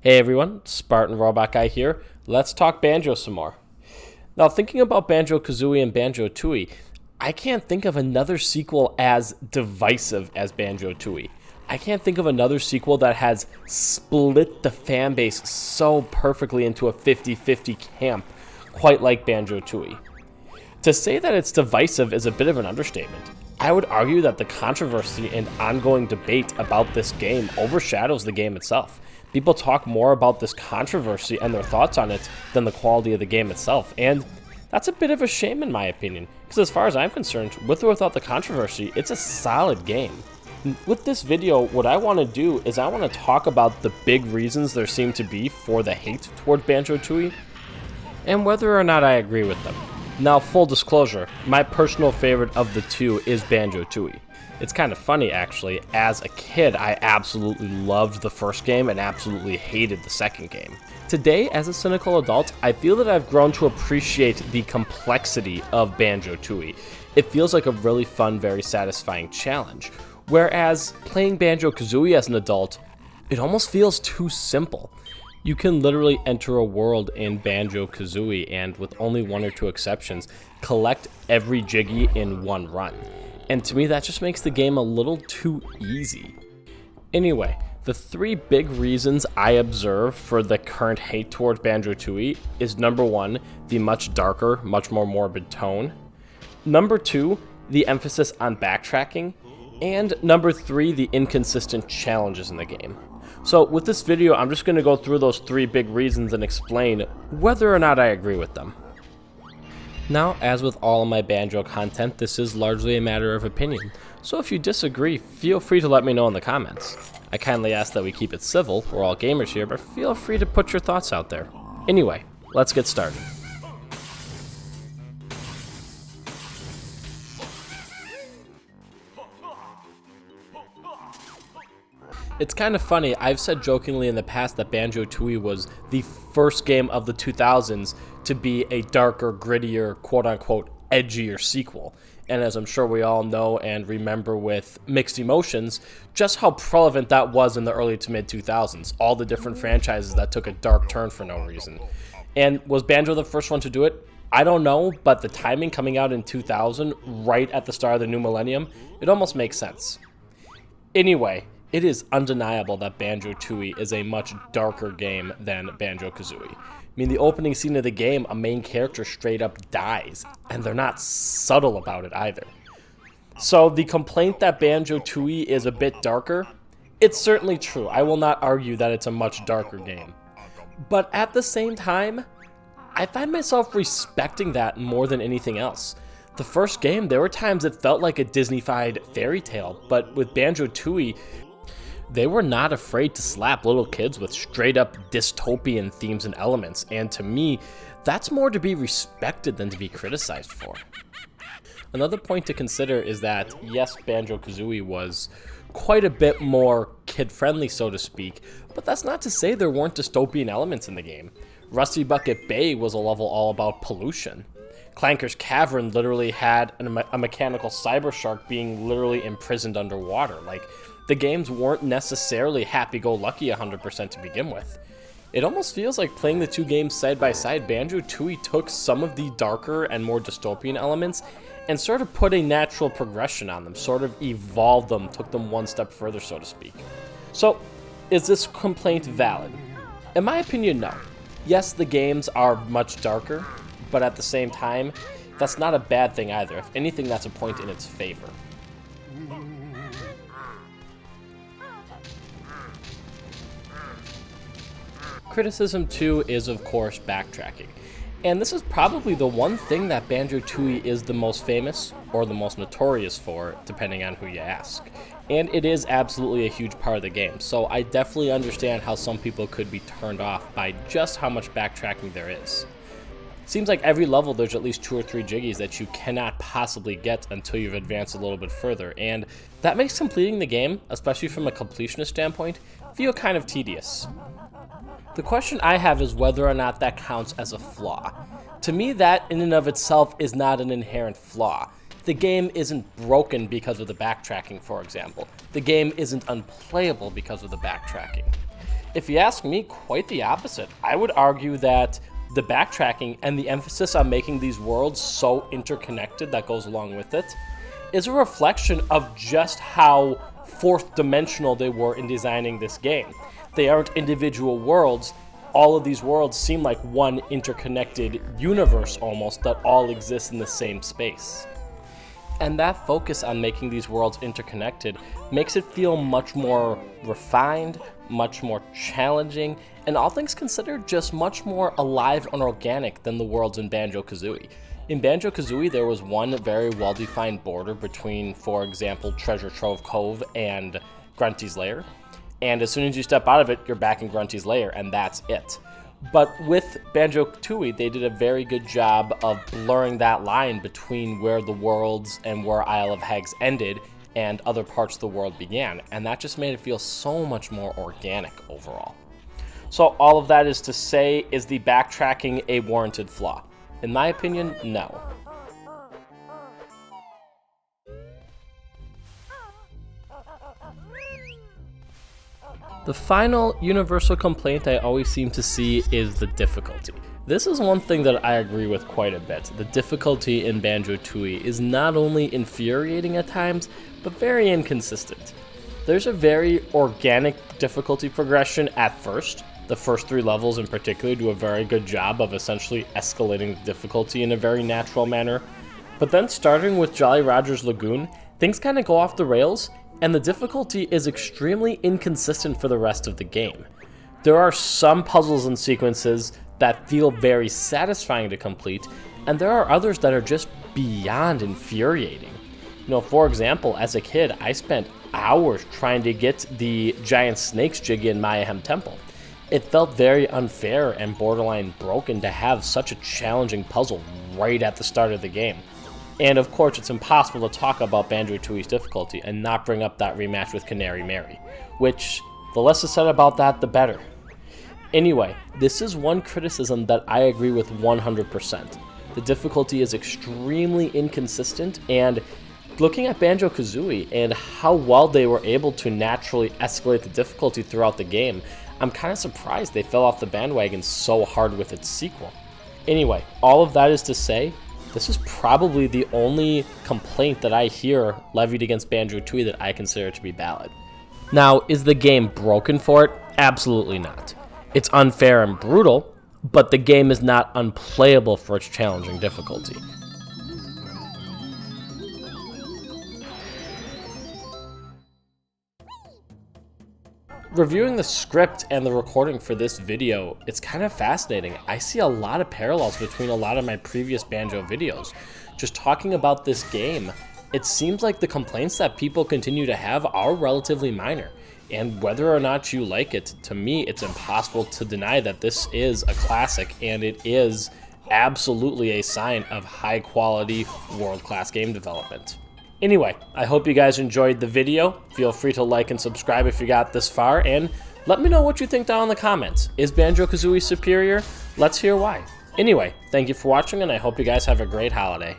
Hey everyone, Spartan Robot Guy here. Let's talk banjo some more. Now, thinking about Banjo-Kazooie and Banjo Tooie, I can't think of another sequel as divisive as Banjo Tooie. I can't think of another sequel that has split the fan base so perfectly into a 50-50 camp, quite like Banjo Tooie. To say that it's divisive is a bit of an understatement. I would argue that the controversy and ongoing debate about this game overshadows the game itself. People talk more about this controversy and their thoughts on it than the quality of the game itself, and that's a bit of a shame in my opinion, because as far as I'm concerned, with or without the controversy, it's a solid game. With this video, what I want to do is I want to talk about the big reasons there seem to be for the hate toward Banjo Tooie, and whether or not I agree with them. Now, full disclosure, my personal favorite of the two is Banjo Tooie. It's kind of funny, actually. As a kid, I absolutely loved the first game and absolutely hated the second game. Today, as a cynical adult, I feel that I've grown to appreciate the complexity of Banjo Tooie. It feels like a really fun, very satisfying challenge. Whereas playing Banjo-Kazooie as an adult, it almost feels too simple. You can literally enter a world in Banjo-Kazooie and, with only one or two exceptions, collect every Jiggy in one run. And to me, that just makes the game a little too easy. Anyway, the three big reasons I observe for the current hate towards Banjo Tooie is number one, the much darker, much more morbid tone. Number two, the emphasis on backtracking. And number three, the inconsistent challenges in the game. So with this video, I'm just going to go through those three big reasons and explain whether or not I agree with them. Now, as with all of my banjo content, this is largely a matter of opinion, so if you disagree, feel free to let me know in the comments. I kindly ask that we keep it civil, we're all gamers here, but feel free to put your thoughts out there. Anyway, let's get started. It's kind of funny, I've said jokingly in the past that Banjo Tooie was the first game of the 2000s to be a darker, grittier, quote-unquote, edgier sequel. And as I'm sure we all know and remember with Mixed Emotions, just how prevalent that was in the early to mid-2000s. All the different franchises that took a dark turn for no reason. And was Banjo the first one to do it? I don't know, but the timing coming out in 2000, right at the start of the new millennium, it almost makes sense. Anyway, it is undeniable that Banjo Tooie is a much darker game than Banjo-Kazooie. I mean, the opening scene of the game, a main character straight up dies, and they're not subtle about it either. So the complaint that Banjo Tooie is a bit darker, it's certainly true. I will not argue that it's a much darker game. But at the same time, I find myself respecting that more than anything else. The first game, there were times it felt like a Disney-fied fairy tale, but with Banjo Tooie, they were not afraid to slap little kids with straight-up dystopian themes and elements, and to me, that's more to be respected than to be criticized for. Another point to consider is that, yes, Banjo-Kazooie was quite a bit more kid-friendly, so to speak, but that's not to say there weren't dystopian elements in the game. Rusty Bucket Bay was a level all about pollution. Clanker's Cavern literally had a mechanical cyber shark being literally imprisoned underwater. Like, the games weren't necessarily happy-go-lucky 100% to begin with. It almost feels like playing the two games side by side, Banjo Tooie took some of the darker and more dystopian elements and sort of put a natural progression on them, sort of evolved them, took them one step further, so to speak. So, is this complaint valid? In my opinion, no. Yes, the games are much darker, but at the same time, that's not a bad thing either. If anything, that's a point in its favor. Criticism 2 is, of course, backtracking. And this is probably the one thing that Banjo Tooie is the most famous, or the most notorious for, depending on who you ask. And it is absolutely a huge part of the game, so I definitely understand how some people could be turned off by just how much backtracking there is. Seems like every level there's at least 2 or 3 Jiggies that you cannot possibly get until you've advanced a little bit further, and that makes completing the game, especially from a completionist standpoint, feel kind of tedious. The question I have is whether or not that counts as a flaw. To me, that in and of itself is not an inherent flaw. The game isn't broken because of the backtracking, for example. The game isn't unplayable because of the backtracking. If you ask me, quite the opposite. I would argue that the backtracking and the emphasis on making these worlds so interconnected that goes along with it is a reflection of just how fourth dimensional they were in designing this game. They aren't individual worlds. All of these worlds seem like one interconnected universe almost that all exists in the same space. And that focus on making these worlds interconnected makes it feel much more refined, much more challenging, and all things considered, just much more alive and organic than the worlds in Banjo-Kazooie. In Banjo-Kazooie, there was one very well-defined border between, for example, Treasure Trove Cove and Grunty's Lair. And as soon as you step out of it, you're back in Grunty's Lair, and that's it. But with Banjo Tooie, they did a very good job of blurring that line between where the worlds and where Isle of Hags ended and other parts of the world began. And that just made it feel so much more organic overall. So all of that is to say, is the backtracking a warranted flaw? In my opinion, no. The final universal complaint I always seem to see is the difficulty. This is one thing that I agree with quite a bit. The difficulty in Banjo Tooie is not only infuriating at times, but very inconsistent. There's a very organic difficulty progression at first. The first 3 levels in particular do a very good job of essentially escalating the difficulty in a very natural manner. But then starting with Jolly Roger's Lagoon, things kind of go off the rails, and the difficulty is extremely inconsistent for the rest of the game. There are some puzzles and sequences that feel very satisfying to complete, and there are others that are just beyond infuriating. You know, for example, as a kid, I spent hours trying to get the giant snakes jig in Mayhem Temple. It felt very unfair and borderline broken to have such a challenging puzzle right at the start of the game. And of course, it's impossible to talk about Banjo Tooie's difficulty and not bring up that rematch with Canary Mary, which, the less is said about that, the better. Anyway, this is one criticism that I agree with 100%. The difficulty is extremely inconsistent, and looking at Banjo-Kazooie and how well they were able to naturally escalate the difficulty throughout the game, I'm kind of surprised they fell off the bandwagon so hard with its sequel. Anyway, all of that is to say, this is probably the only complaint that I hear levied against Banjo Tooie that I consider to be valid. Now, is the game broken for it? Absolutely not. It's unfair and brutal, but the game is not unplayable for its challenging difficulty. Reviewing the script and the recording for this video, it's kind of fascinating. I see a lot of parallels between a lot of my previous Banjo videos. Just talking about this game, it seems like the complaints that people continue to have are relatively minor. And whether or not you like it, to me, it's impossible to deny that this is a classic, and it is absolutely a sign of high quality, world-class game development. Anyway, I hope you guys enjoyed the video. Feel free to like and subscribe if you got this far, and let me know what you think down in the comments. Is Banjo-Kazooie superior? Let's hear why. Anyway, thank you for watching, and I hope you guys have a great holiday.